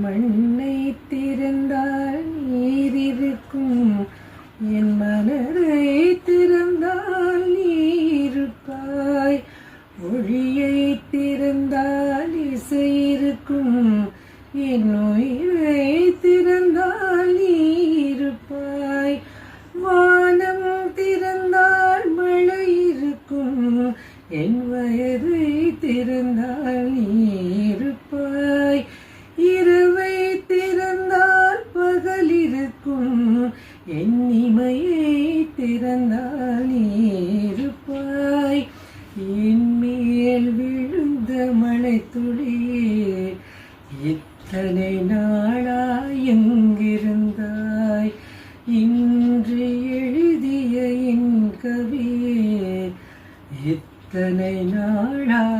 மண்ணை திறந்தால் நீர் இருக்கும், என் மனதை திறந்தால் நீ இருப்பாய். ஒளியை திறந்தால் இசை இருக்கும், என் உயிரை திறந்தால் நீ இருப்பாய். வானம் திறந்தால் மழை இருக்கும், என் வயதை திறந்தால் நீ இருப்பாய். இரவை திறந்தால் பகல் இருக்கும், என் இமையை திறந்தால் நீ இருப்பாய். என் மேல் விழுந்த மழை துளியே, இத்தனை நாளாய் எங்கிருந்தாய்? இன்று எழுதிய என் கவியே, இத்தனை நாளாய்